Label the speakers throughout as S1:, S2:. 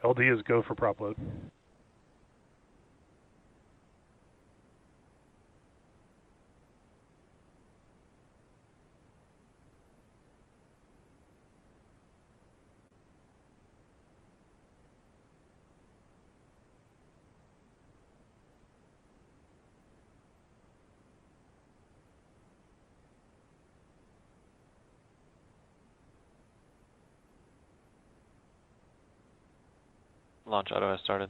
S1: LD is go for prop load.
S2: Launch auto has started.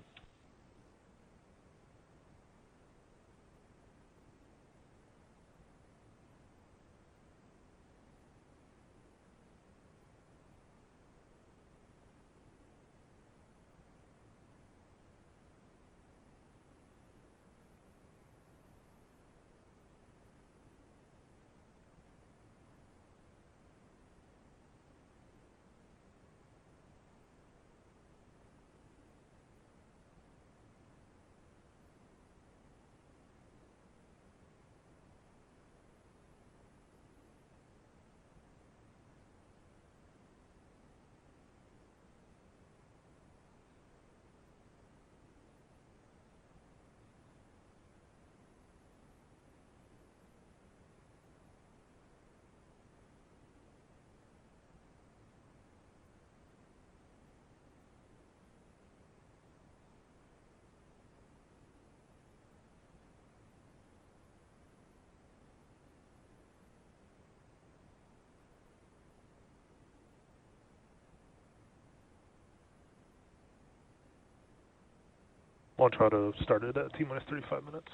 S1: Launch auto started at T minus 35 minutes.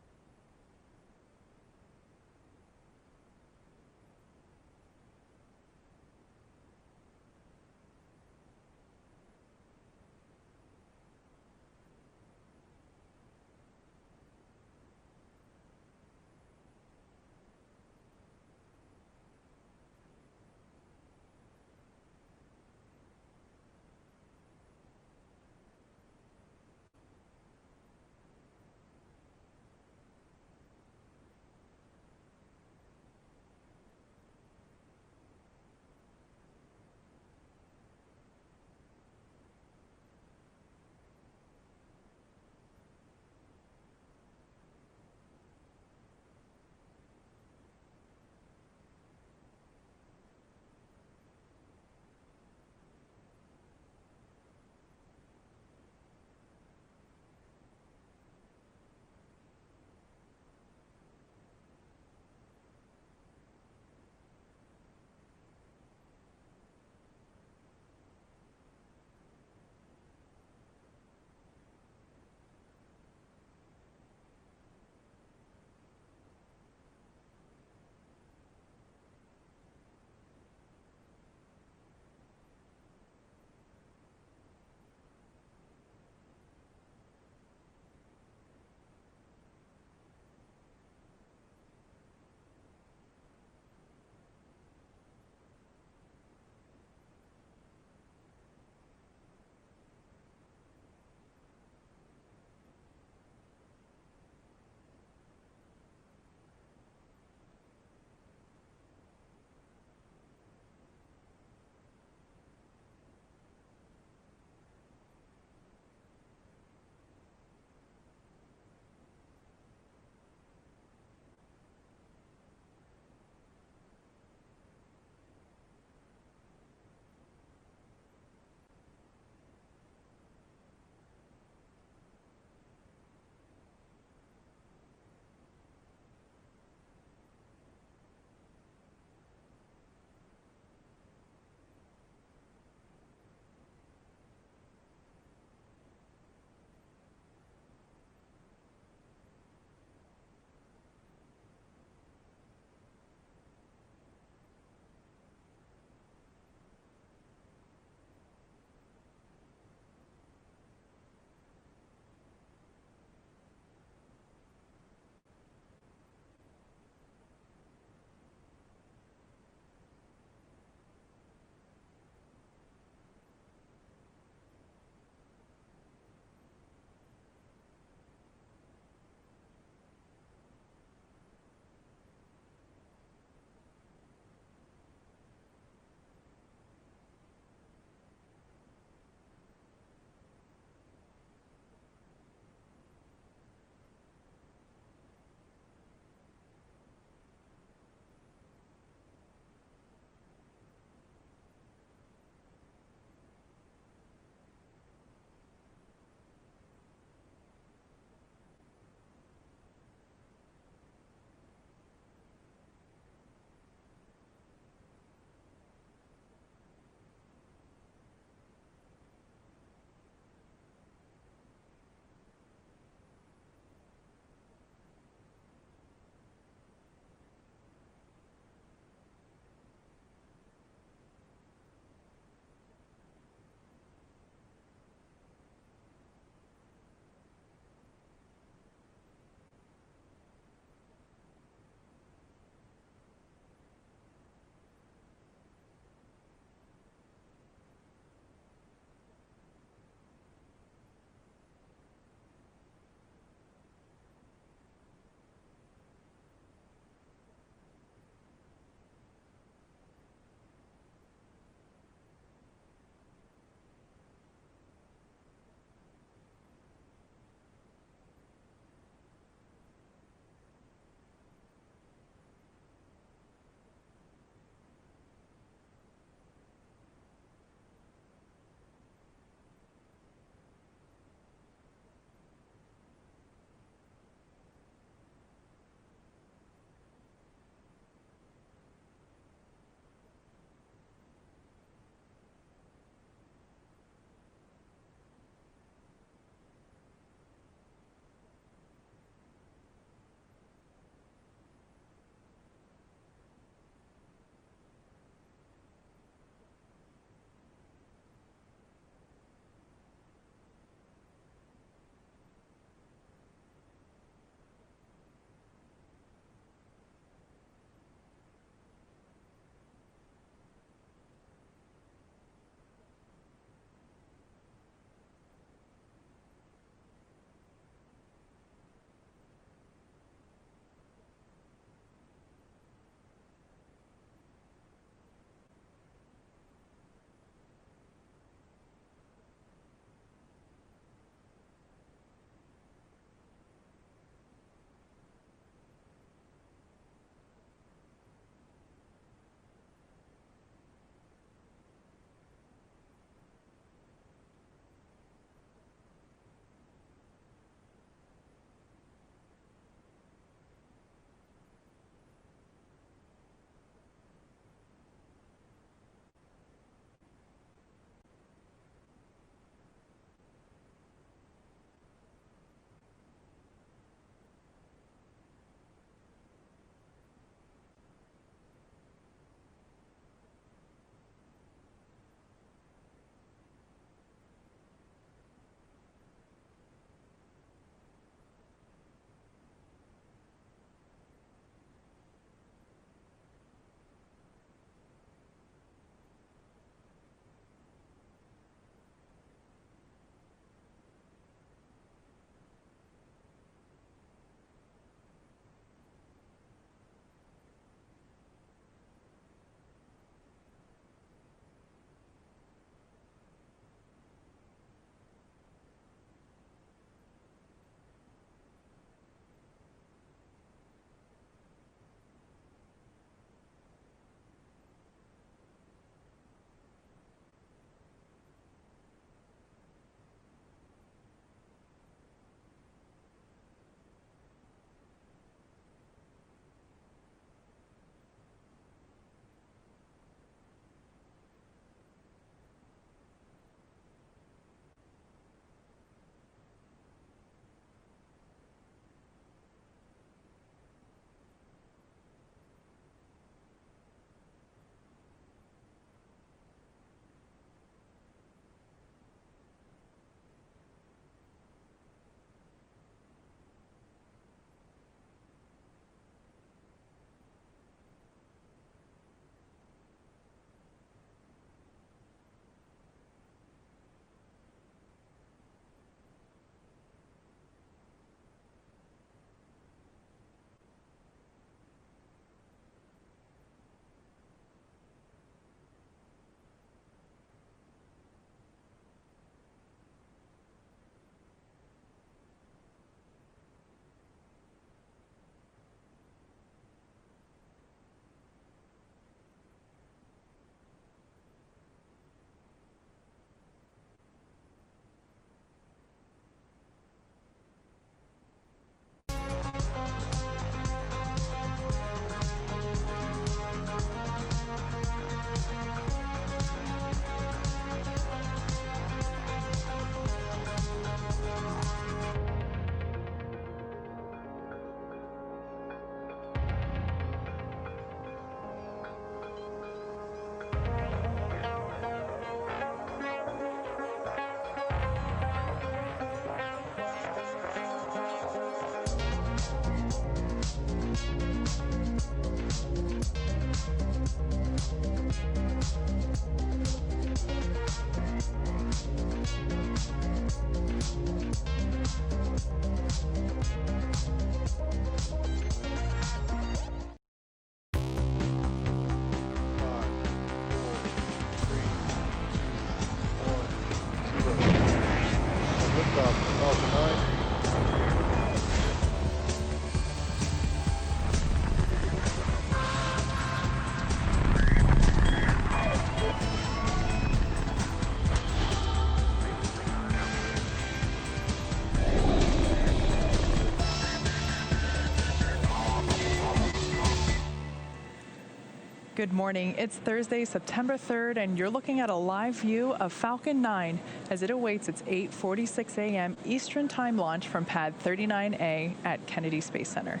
S3: Good morning. It's Thursday, September 3rd, and you're looking at a live view of Falcon 9 as it awaits its 8:46 a.m. Eastern Time launch from Pad 39A at Kennedy Space Center.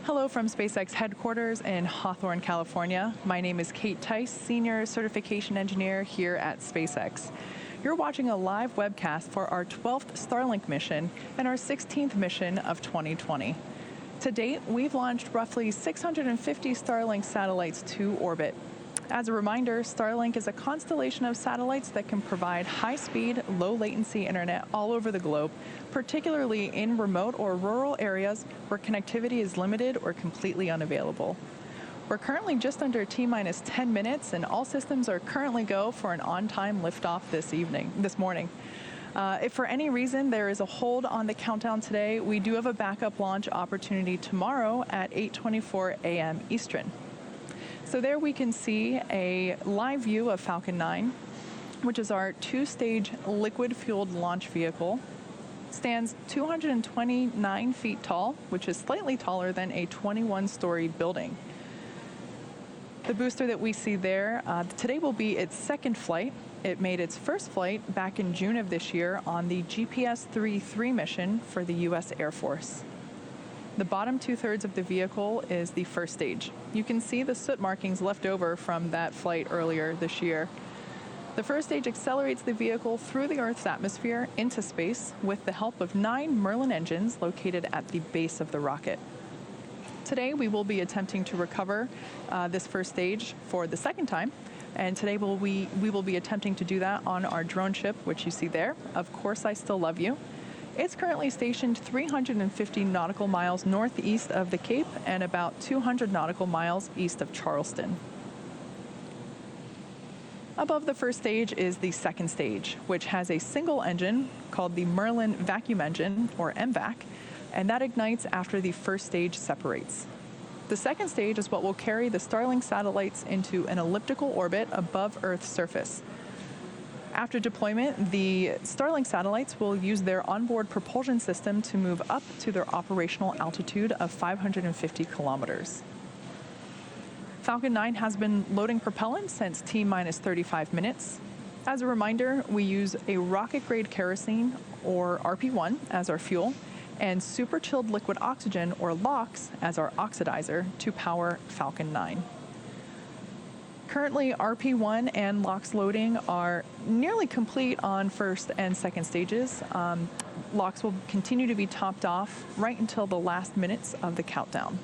S3: Hello from SpaceX headquarters in Hawthorne, California. My name is Kate Tice, Senior Certification Engineer here at SpaceX. You're watching a live webcast for our 12th Starlink mission and our 16th mission of 2020. To date, we've launched roughly 650 Starlink satellites to orbit. As a reminder, Starlink is a constellation of satellites that can provide high-speed, low-latency internet all over the globe, particularly in remote or rural areas where connectivity is limited or completely unavailable. We're currently just under T-minus 10 minutes, and all systems are currently go for an on-time liftoff this morning. If for any reason there is a hold on the countdown today, we do have a backup launch opportunity tomorrow at 8:24 a.m. Eastern. So there we can see a live view of Falcon 9, which is our two-stage liquid-fueled launch vehicle. Stands 229 feet tall, which is slightly taller than a 21-story building. The booster that we see there, today will be its second flight. It made its first flight back in June of this year on the GPS-3 mission for the U.S. Air Force. The bottom two-thirds of the vehicle is the first stage. You can see the soot markings left over from that flight earlier this year. The first stage accelerates the vehicle through the Earth's atmosphere into space with the help of 9 Merlin engines located at the base of the rocket. Today, we will be attempting to recover this first stage for the second time. And today we will be attempting to do that on our drone ship, which you see there. Of course, I Still Love You. It's currently stationed 350 nautical miles northeast of the Cape and about 200 nautical miles east of Charleston. Above the first stage is the second stage, which has a single engine called the Merlin vacuum engine, or MVAC, and that ignites after the first stage separates. The second stage is what will carry the Starlink satellites into an elliptical orbit above Earth's surface. After deployment, the Starlink satellites will use their onboard propulsion system to move up to their operational altitude of 550 kilometers. Falcon 9 has been loading propellant since T-minus 35 minutes. As a reminder, we use a rocket-grade kerosene, or RP1, as our fuel, and super chilled liquid oxygen, or LOX, as our oxidizer to power Falcon 9. Currently, RP1 and LOX loading are nearly complete on first and second stages. LOX will continue to be topped off right until the last minutes of the countdown.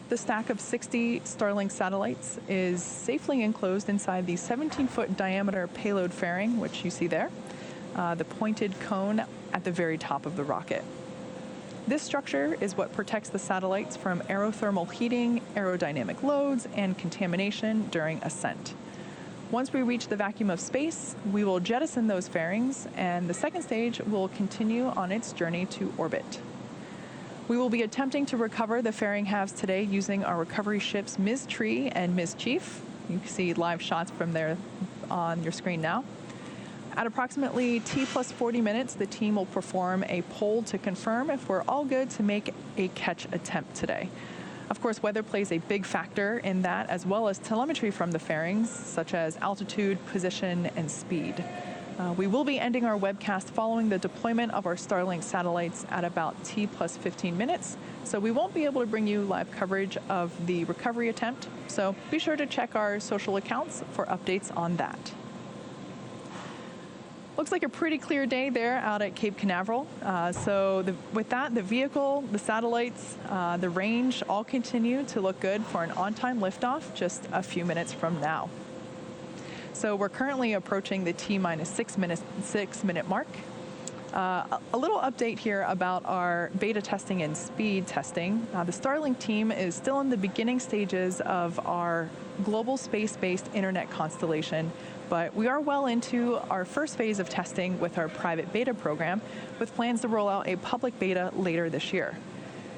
S3: The stack of 60 Starlink satellites is safely enclosed inside the 17-foot diameter payload fairing, which you see there, the pointed cone at the very top of the rocket. This structure is what protects the satellites from aerothermal heating, aerodynamic loads, and contamination during ascent. Once we reach the vacuum of space, we will jettison those fairings, and the second stage will continue on its journey to orbit. We will be attempting to recover the fairing halves today using our recovery ships Ms. Tree and Ms. Chief. You can see live shots from there on your screen now. At approximately T plus 40 minutes, the team will perform a poll to confirm if we're all good to make a catch attempt today. Of course, weather plays a big factor in that, as well as telemetry from the fairings, such as altitude, position, and speed. We will be ending our webcast following the deployment of our Starlink satellites at about T plus 15 minutes, so we won't be able to bring you live coverage of the recovery attempt, so be sure to check our social accounts for updates on that. Looks like a pretty clear day there out at Cape Canaveral. With that, the vehicle, the satellites, the range all continue to look good for an on-time liftoff just a few minutes from now. So we're currently approaching the T-minus 6 minute mark. A little update here about our beta testing and speed testing. The Starlink team is still in the beginning stages of our global space-based internet constellation, but we are well into our first phase of testing with our private beta program, with plans to roll out a public beta later this year.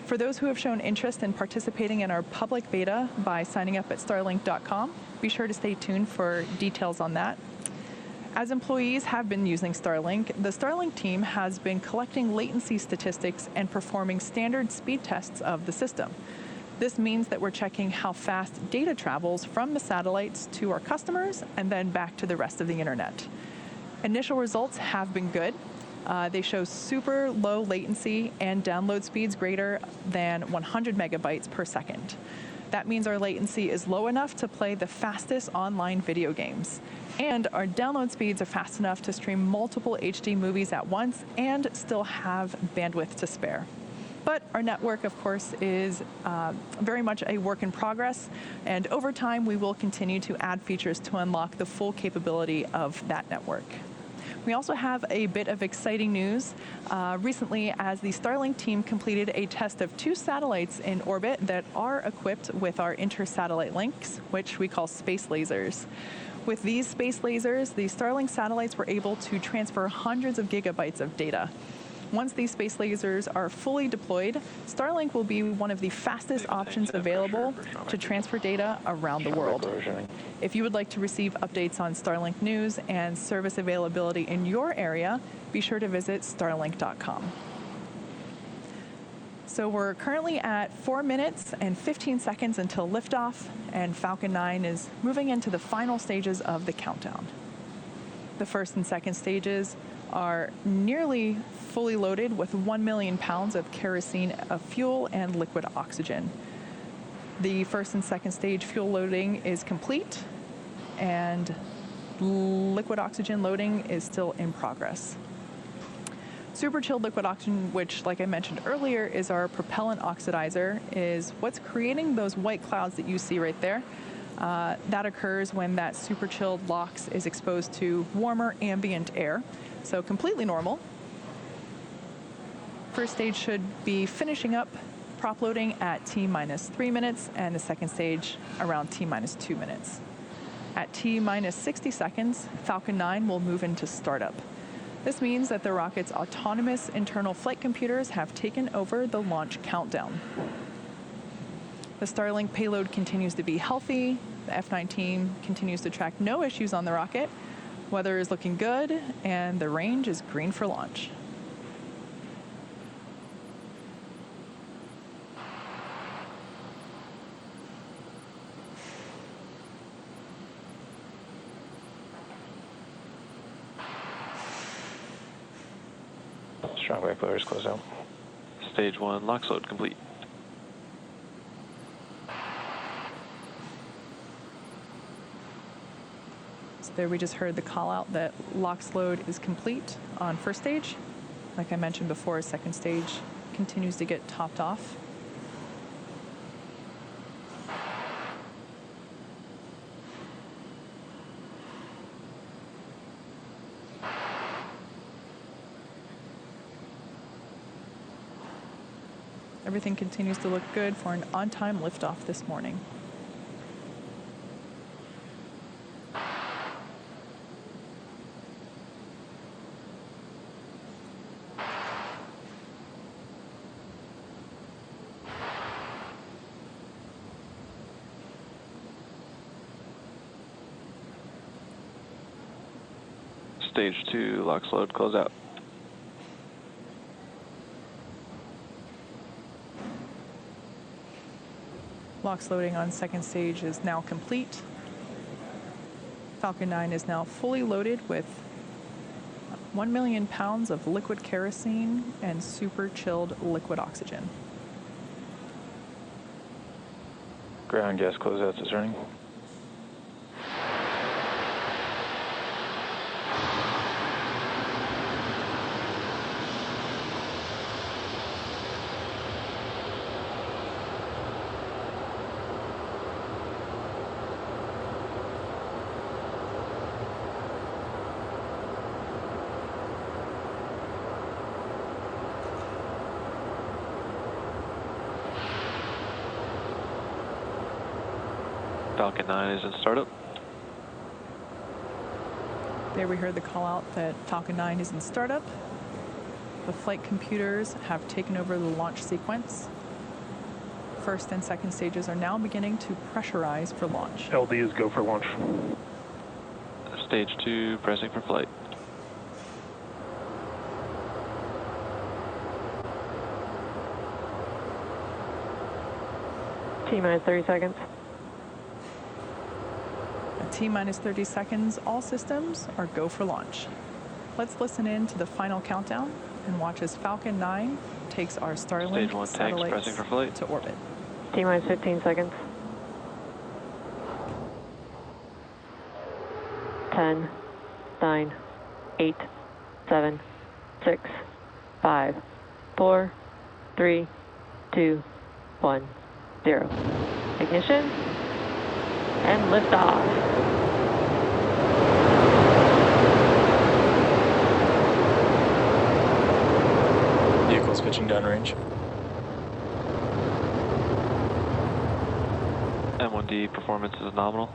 S3: For those who have shown interest in participating in our public beta by signing up at starlink.com, be sure to stay tuned for details on that. As employees have been using Starlink, the Starlink team has been collecting latency statistics and performing standard speed tests of the system. This means that we're checking how fast data travels from the satellites to our customers and then back to the rest of the internet. Initial results have been good. They show super low latency and download speeds greater than 100 megabytes per second. That means our latency is low enough to play the fastest online video games. And our download speeds are fast enough to stream multiple HD movies at once and still have bandwidth to spare. But our network, of course, is very much a work in progress, and over time we will continue to add features to unlock the full capability of that network. We also have a bit of exciting news. Recently, as the Starlink team completed a test of 2 satellites in orbit that are equipped with our inter-satellite links, which we call space lasers. With these space lasers, the Starlink satellites were able to transfer hundreds of gigabytes of data. Once these space lasers are fully deployed, Starlink will be one of the fastest options available to transfer data around the world. If you would like to receive updates on Starlink news and service availability in your area, be sure to visit starlink.com. So we're currently at 4 minutes and 15 seconds until liftoff, and Falcon 9 is moving into the final stages of the countdown. The first and second stages are nearly fully loaded with 1 million pounds of kerosene of fuel and liquid oxygen. The first and second stage fuel loading is complete, and liquid oxygen loading is still in progress. Super chilled liquid oxygen, which, like I mentioned earlier, is our propellant oxidizer, is what's creating those white clouds that you see right there. That occurs when that super chilled LOX is exposed to warmer ambient air. So completely normal. First stage should be finishing up prop loading at T-minus 3 minutes, and the second stage around T-minus 2 minutes. At T-minus 60 seconds, Falcon 9 will move into startup. This means that the rocket's autonomous internal flight computers have taken over the launch countdown. The Starlink payload continues to be healthy. The F-19 continues to track no issues on the rocket. Weather is looking good, and the range is green for launch.
S2: Strong wave blowers close out. Stage 1 LOX load complete.
S3: So there we just heard the call out that LOX load is complete on first stage. Like I mentioned before, second stage continues to get topped off. Everything continues to look good for an on-time liftoff this morning.
S2: Stage 2 LOX load close out.
S3: LOX loading on second stage is now complete. Falcon 9 is now fully loaded with 1 million pounds of liquid kerosene and super chilled liquid oxygen.
S2: Ground gas closeouts is running. Falcon 9 is in startup.
S3: There we heard the call out that Falcon 9 is in startup. The flight computers have taken over the launch sequence. First and second stages are now beginning to pressurize for launch.
S1: LD is go for launch.
S2: Stage 2 pressing for flight.
S4: T-minus 30 seconds.
S3: At T-minus 30 seconds, all systems are go for launch. Let's listen in to the final countdown and watch as Falcon 9 takes our Starlink
S2: Stage 1 tanks
S3: satellites
S2: pressing for flight.
S3: to orbit.
S4: T-minus 15 seconds. 10, 9, 8, 7, 6, 5, 4, 3, 2, 1, 0. Ignition and liftoff.
S5: Vehicle's pitching downrange.
S2: M1D performance is nominal.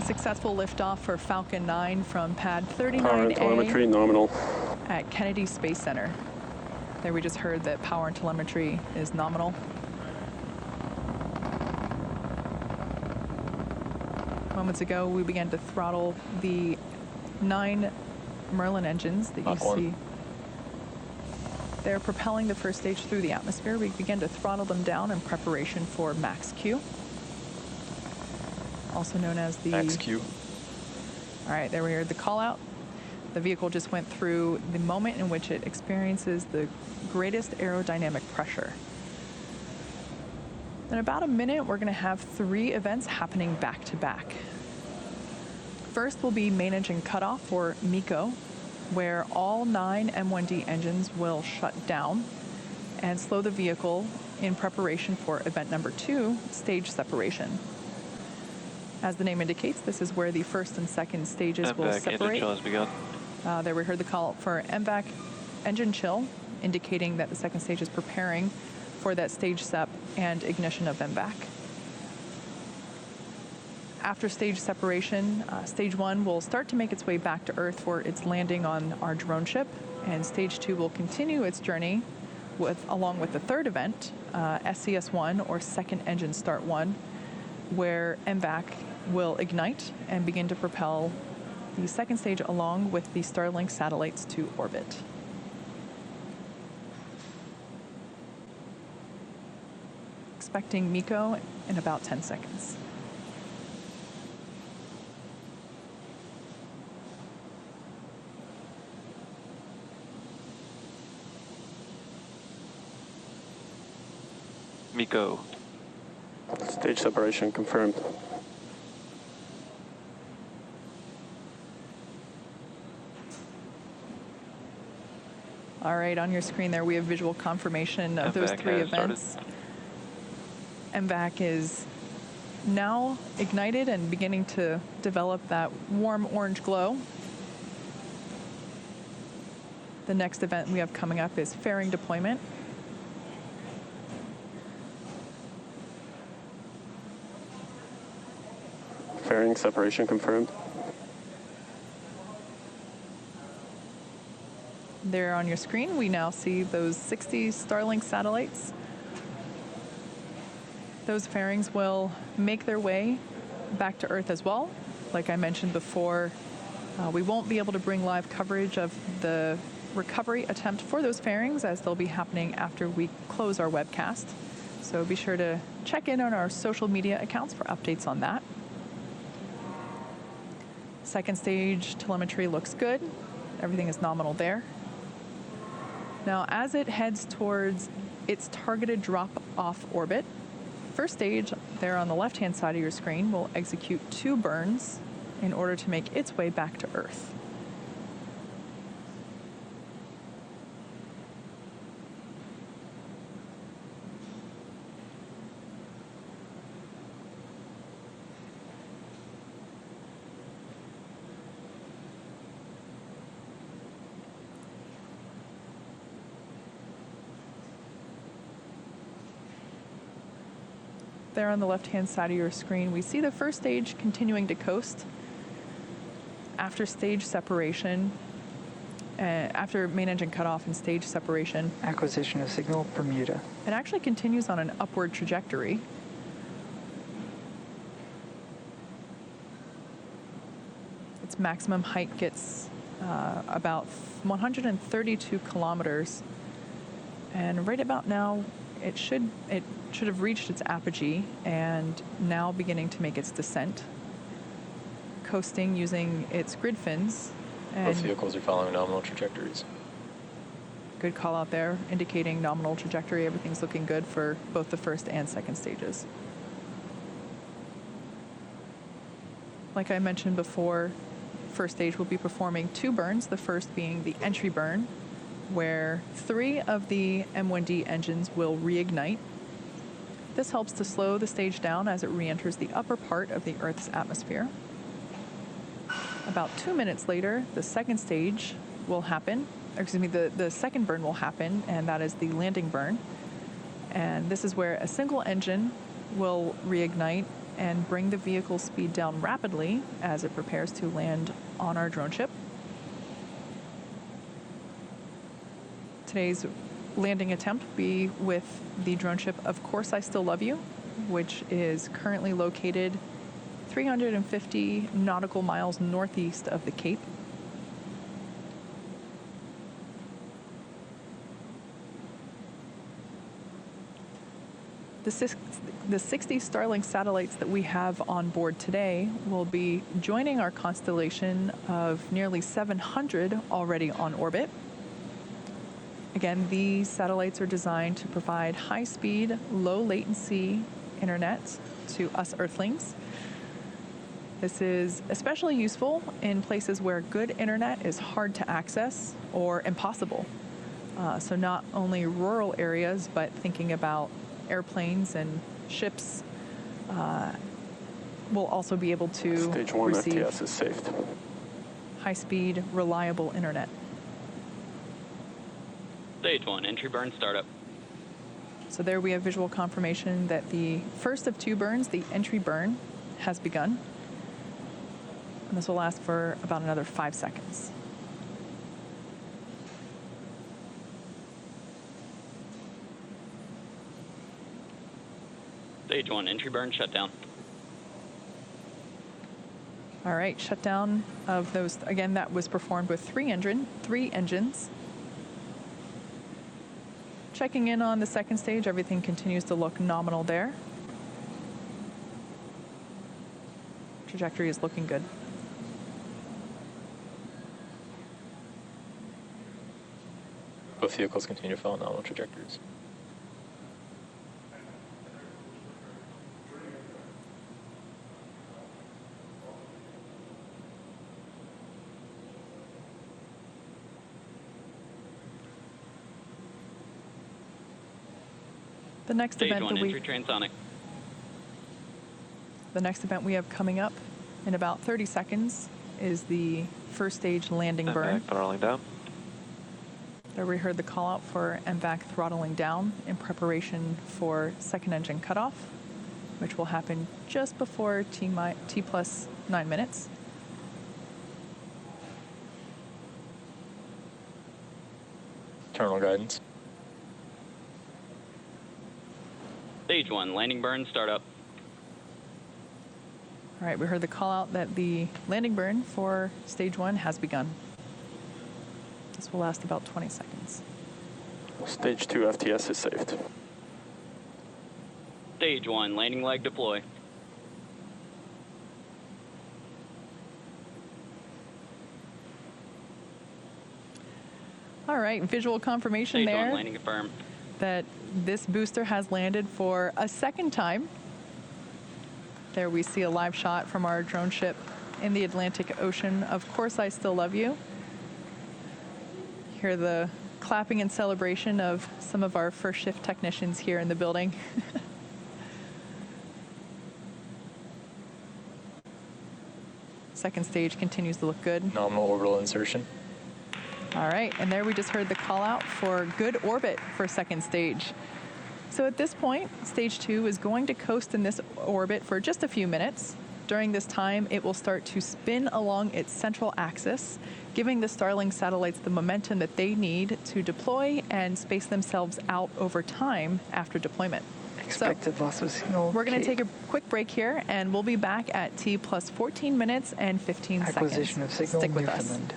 S3: Successful liftoff for Falcon 9 from pad
S6: Power and
S3: 39A
S6: telemetry nominal.
S3: at Kennedy Space Center. There we just heard that power and telemetry is nominal. Moments ago, we began to throttle the 9 Merlin engines that you see. They're propelling the first stage through the atmosphere. We began to throttle them down in preparation for max Q, also known as the
S5: Max Q.
S3: All right, there we heard the call out. The vehicle just went through the moment in which it experiences the greatest aerodynamic pressure. In about a minute, we're going to have 3 events happening back to back. First will be main engine cutoff, or MECO, where all 9 M1D engines will shut down and slow the vehicle in preparation for event number 2, stage separation. As the name indicates, this is where the first and second stages will
S2: MVAC engine
S3: separate.
S2: chill has begun.
S3: There we heard the call for MVAC engine chill, indicating that the second stage is preparing for that stage sep and ignition of MVAC. After stage separation, stage 1 will start to make its way back to Earth for its landing on our drone ship, and stage 2 will continue its journey along with the third event, SCS-1, or second engine start 1, where MVAC will ignite and begin to propel the second stage along with the Starlink satellites to orbit. Expecting MECO in about 10 seconds.
S2: MECO.
S6: Stage separation confirmed.
S3: All right, on your screen there, we have visual confirmation of those
S2: MVAC
S3: 3
S2: has
S3: events. MVAC is now ignited and beginning to develop that warm orange glow. The next event we have coming up is fairing deployment.
S6: Fairing separation confirmed.
S3: There on your screen, we now see those 60 Starlink satellites. Those fairings will make their way back to Earth as well. Like I mentioned before, we won't be able to bring live coverage of the recovery attempt for those fairings, as they'll be happening after we close our webcast. So be sure to check in on our social media accounts for updates on that. Second stage telemetry looks good. Everything is nominal there. Now, as it heads towards its targeted drop-off orbit, first stage there on the left-hand side of your screen will execute 2 burns in order to make its way back to Earth. there on the left-hand side of your screen, we see the first stage continuing to coast. After stage separation, after main engine cutoff and stage separation,
S7: Acquisition of signal, Bermuda.
S3: it actually continues on an upward trajectory. Its maximum height gets about 132 kilometers. And right about now, it should have reached its apogee and now beginning to make its descent, coasting using its grid fins. And
S5: Both vehicles are following nominal trajectories.
S3: good call out there, indicating nominal trajectory. Everything's looking good for both the first and second stages. Like I mentioned before, first stage will be performing 2 burns, the first being the entry burn, where 3 of the M1D engines will reignite. This helps to slow the stage down as it re-enters the upper part of the Earth's atmosphere. About 2 minutes later, the second stage will happen, or excuse me, the second burn will happen, and that is the landing burn. And this is where a single engine will reignite and bring the vehicle's speed down rapidly as it prepares to land on our drone ship. Today's landing attempt will be with the drone ship Of Course I Still Love You, which is currently located 350 nautical miles northeast of the Cape. The 60 Starlink satellites that we have on board today will be joining our constellation of nearly 700 already on orbit. Again, these satellites are designed to provide high-speed, low-latency internet to us Earthlings. This is especially useful in places where good internet is hard to access or impossible. So not only rural areas, but thinking about airplanes and ships will also be able to
S6: Stage 1
S3: receive
S6: FTS is saved.
S3: high-speed, reliable internet.
S8: Stage 1, entry burn startup.
S3: So there we have visual confirmation that the first of 2 burns, the entry burn, has begun. And this will last for about another 5 seconds.
S8: Stage 1, entry burn shutdown.
S3: All right, shutdown of those, again, that was performed with 3 engines. Checking in on the second stage, everything continues to look nominal there. Trajectory is looking good.
S5: Both vehicles continue to follow nominal trajectories.
S3: The next
S8: Stage
S3: event
S8: 1,
S3: that
S8: entry transonic.
S3: the next event we have coming up in about 30 seconds is the first stage landing burn.
S2: Throttling down.
S3: There we heard the call out for MVAC throttling down in preparation for second engine cutoff, which will happen just before T plus 9 minutes.
S5: Terminal guidance.
S8: Stage 1, landing burn startup.
S3: All right, we heard the call out that the landing burn for stage 1 has begun. This will last about 20 seconds.
S6: Stage 2 FTS is saved.
S8: Stage 1, landing leg deploy.
S3: All right, visual confirmation
S8: Stage 1,
S3: there
S8: landing confirmed.
S3: that this booster has landed for a second time. There we see a live shot from our drone ship in the Atlantic Ocean. Of Course I Still Love You. Hear the clapping and celebration of some of our first shift technicians here in the building. Second stage continues to look good.
S5: Nominal orbital insertion.
S3: All right, and there we just heard the call out for good orbit for second stage. So at this point, stage 2 is going to coast in this orbit for just a few minutes. During this time, it will start to spin along its central axis, giving the Starlink satellites the momentum that they need to deploy and space themselves out over time after deployment.
S7: Expected loss of signal.
S3: We're going to
S7: K.
S3: take a quick break here, and we'll be back at T plus 14 minutes and 15
S7: Acquisition
S3: seconds.
S7: of signal,
S3: Stick with us.
S7: Newfoundland.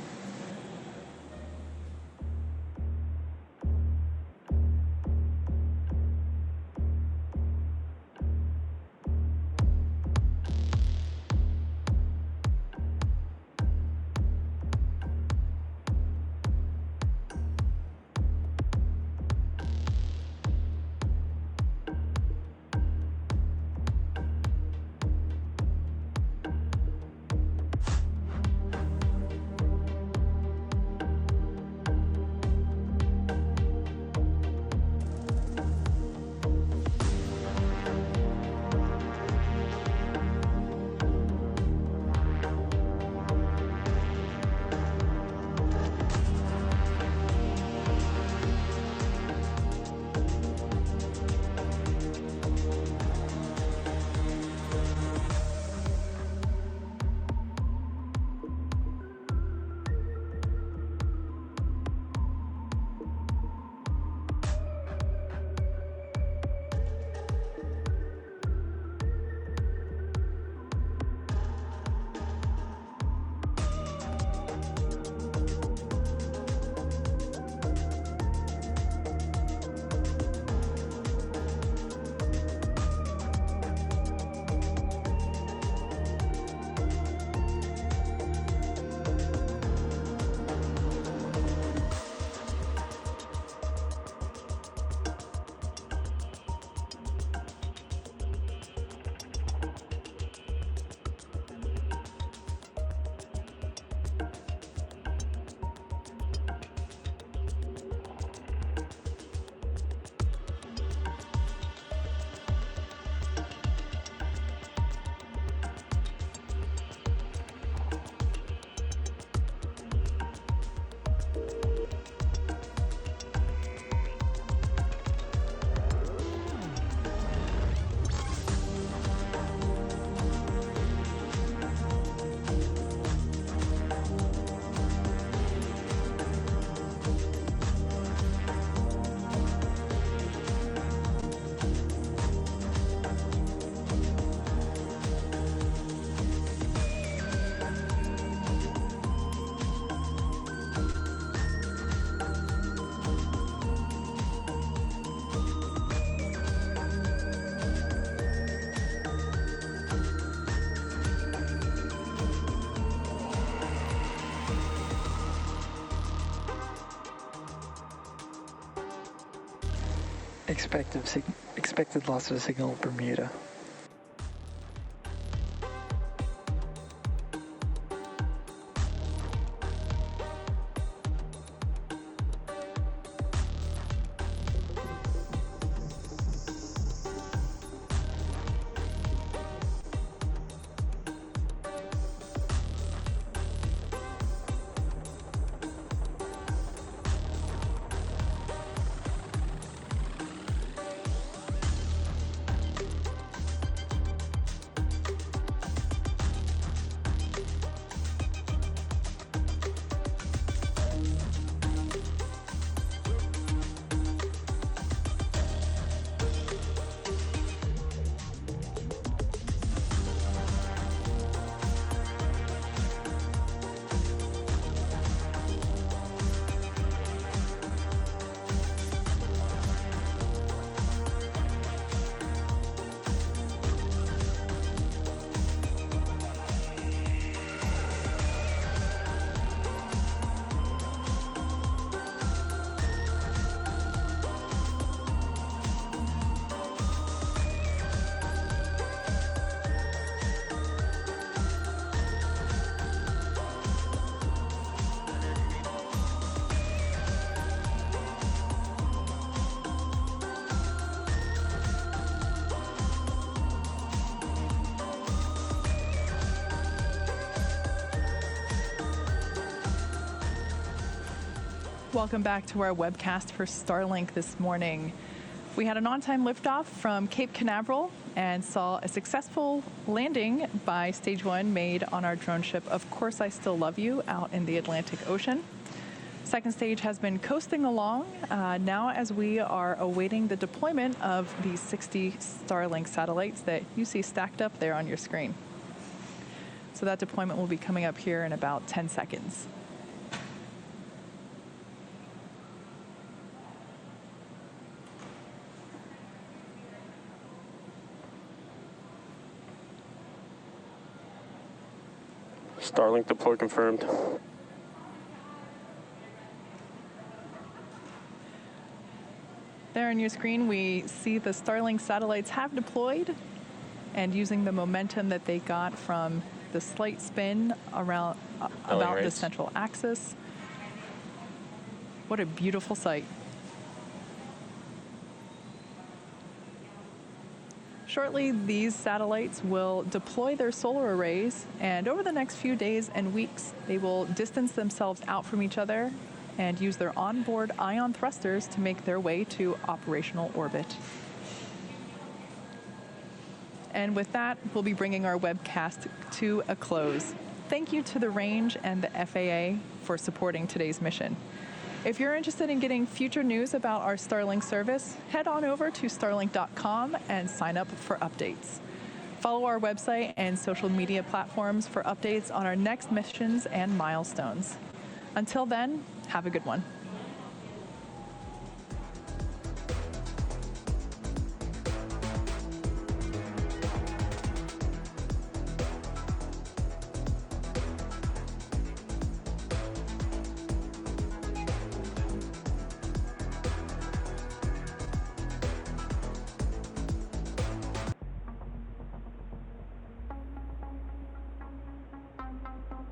S7: Expected loss of signal, Bermuda.
S3: Welcome back to our webcast for Starlink this morning. We had an on-time liftoff from Cape Canaveral and saw a successful landing by Stage 1 made on our drone ship, Of Course I Still Love You, out in the Atlantic Ocean. Second stage has been coasting along now as we are awaiting the deployment of the 60 Starlink satellites that you see stacked up there on your screen. So that deployment will be coming up here in about 10 seconds.
S6: Starlink deploy confirmed.
S3: There on your screen, we see the Starlink satellites have deployed, and using the momentum that they got from the slight spin around about the central axis. What a beautiful sight. Shortly, these satellites will deploy their solar arrays, and over the next few days and weeks, they will distance themselves out from each other and use their onboard ion thrusters to make their way to operational orbit. And with that, we'll be bringing our webcast to a close. Thank you to the Range and the FAA for supporting today's mission. If you're interested in getting future news about our Starlink service, head on over to starlink.com and sign up for updates. Follow our website and social media platforms for updates on our next missions and milestones. Until then, have a good one.